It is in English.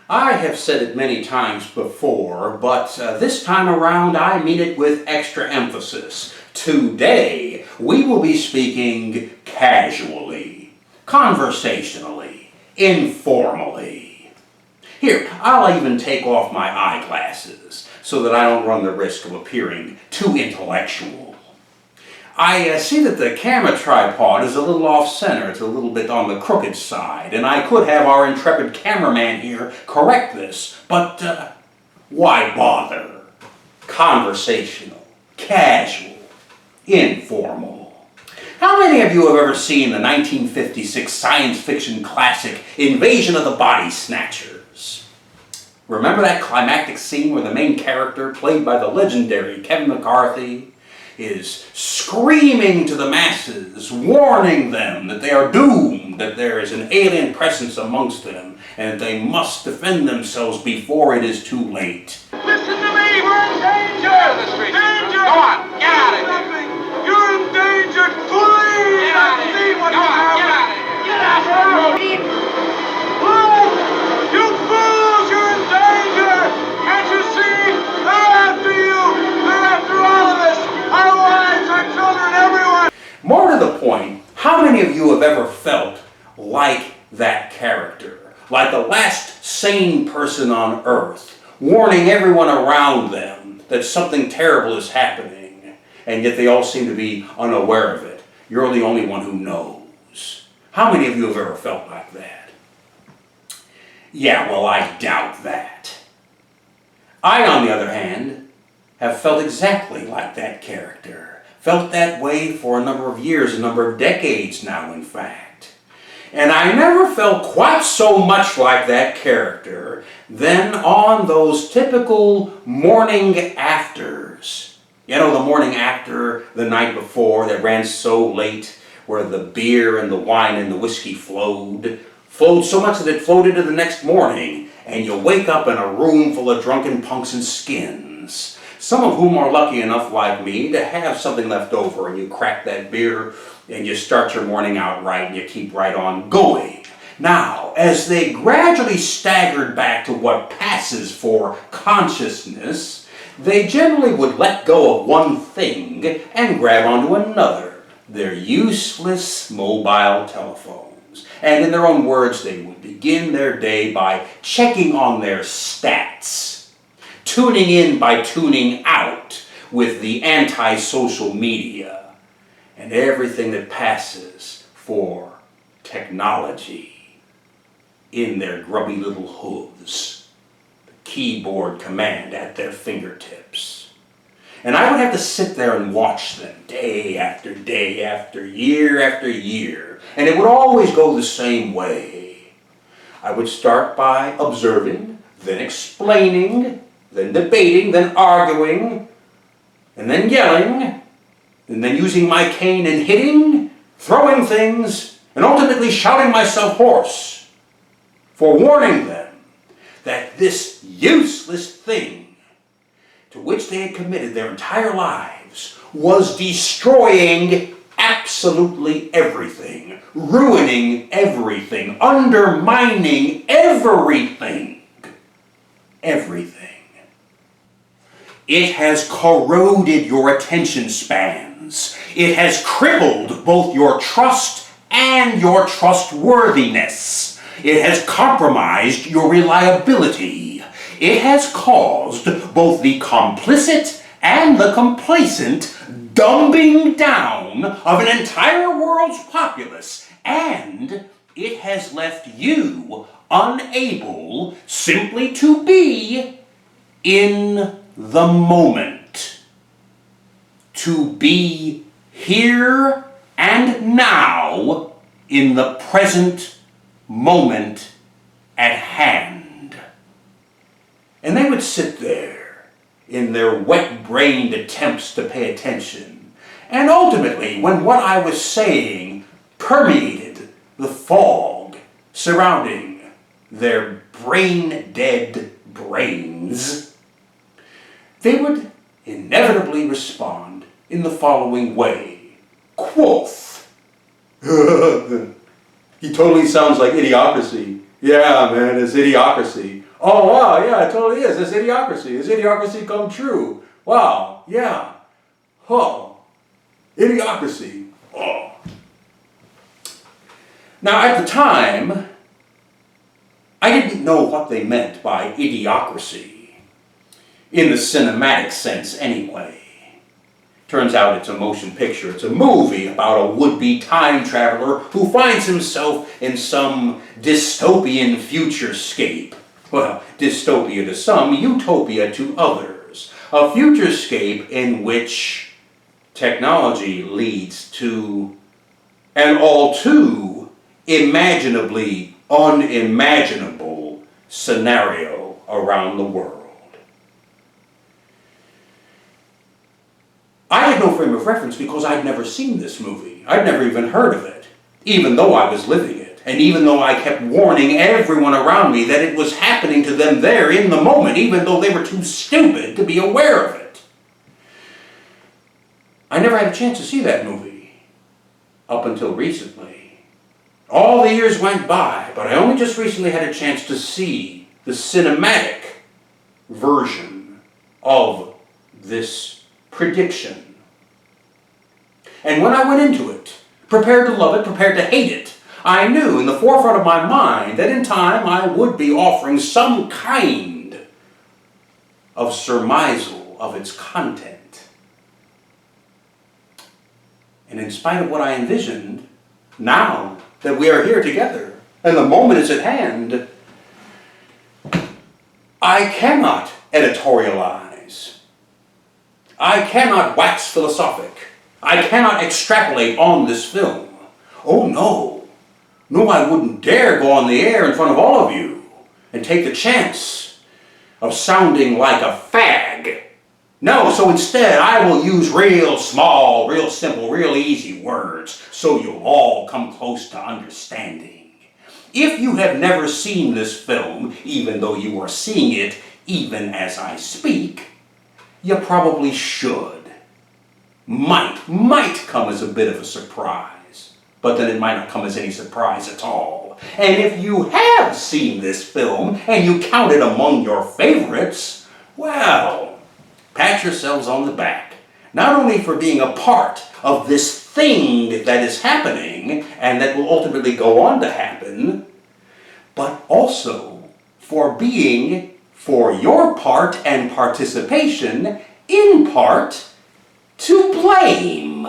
I have said it many times before, but this time around I mean it with extra emphasis. Today, we will be speaking casually, conversationally, informally. Here, I'll even take off my eyeglasses so that I don't run the risk of appearing too intellectual. I see that the camera tripod is a little off-center. It's a little bit on the crooked side, and I could have our intrepid cameraman here correct this, but why bother? Conversational, casual, informal. How many of you have ever seen the 1956 science fiction classic Invasion of the Body Snatchers? Remember that climactic scene where the main character, played by the legendary Kevin McCarthy, is screaming to the masses, warning them that they are doomed, that there is an alien presence amongst them, and that they must defend themselves before it is too late. Listen to me! We're in danger! Danger! Go on, get out of here! You're in danger! Flee! Get out of here! Go on, get out of here! Get out of here! Run! You fools! You're in danger! Can't you see? They're after you! They're after all of us! Our wives, our children, everyone! More to the point, how many of you have ever felt like that character? Like the last sane person on Earth, warning everyone around them that something terrible is happening, and yet they all seem to be unaware of it. You're the only one who knows. How many of you have ever felt like that? Yeah, well, I doubt that. I, on the other hand, have felt exactly like that character. Felt that way for a number of years, a number of decades now, in fact. And I never felt quite so much like that character than on those typical morning afters. You know, the morning after the night before that ran so late, where the beer and the wine and the whiskey flowed so much that it flowed into the next morning, and you wake up in a room full of drunken punks in skins, some of whom are lucky enough, like me, to have something left over, and you crack that beer and you start your morning out right and you keep right on going. Now, as they gradually staggered back to what passes for consciousness, they generally would let go of one thing and grab onto another, their useless mobile telephones. And in their own words, they would begin their day by checking on their stats, tuning in by tuning out with the anti-social media and everything that passes for technology in their grubby little hooves, the keyboard command at their fingertips. And I would have to sit there and watch them day after day after year, and it would always go the same way. I would start by observing, then explaining, then debating, then arguing, and then yelling, and then using my cane and hitting, throwing things, and ultimately shouting myself hoarse, forewarning them that this useless thing to which they had committed their entire lives was destroying absolutely everything, ruining everything, undermining everything. Everything. It has corroded your attention spans. It has crippled both your trust and your trustworthiness. It has compromised your reliability. It has caused both the complicit and the complacent dumbing down of an entire world's populace, and it has left you unable simply to be in the moment, to be here and now in the present moment at hand. And they would sit there in their wet-brained attempts to pay attention, and ultimately, when what I was saying permeated the fog surrounding their brain-dead brains, they would inevitably respond in the following way. Quoth, "He totally sounds like Idiocracy. Yeah, man, it's Idiocracy. Oh, wow, yeah, it totally is. It's Idiocracy. Is Idiocracy come true? Wow, yeah. Oh, Idiocracy. Oh. Now, at the time, I didn't know what they meant by idiocracy, in the cinematic sense anyway. Turns out it's a motion picture. It's a movie about a would-be time traveler who finds himself in some dystopian futurescape. Well, dystopia to some, utopia to others. A futurescape in which technology leads to an all too imaginably unimaginable scenario around the world. I had no frame of reference because I'd never seen this movie. I'd never even heard of it, even though I was living it, and even though I kept warning everyone around me that it was happening to them there in the moment, even though they were too stupid to be aware of it. I never had a chance to see that movie up until recently. All the years went by, but I only just recently had a chance to see the cinematic version of this prediction. And when I went into it, prepared to love it, prepared to hate it, I knew in the forefront of my mind that in time I would be offering some kind of surmisal of its content. And in spite of what I envisioned, now that we are here together and the moment is at hand, I cannot editorialize. I cannot wax philosophic. I cannot extrapolate on this film. Oh no. No, I wouldn't dare go on the air in front of all of you and take the chance of sounding like a fag. No, so instead I will use real small, real simple, real easy words so you'll all come close to understanding. If you have never seen this film, even though you are seeing it even as I speak, you probably should. Might come as a bit of a surprise, but then it might not come as any surprise at all. And if you have seen this film and you count it among your favorites, well, pat yourselves on the back. Not only for being a part of this thing that is happening and that will ultimately go on to happen, but also for being, for your part and participation, in part, to blame.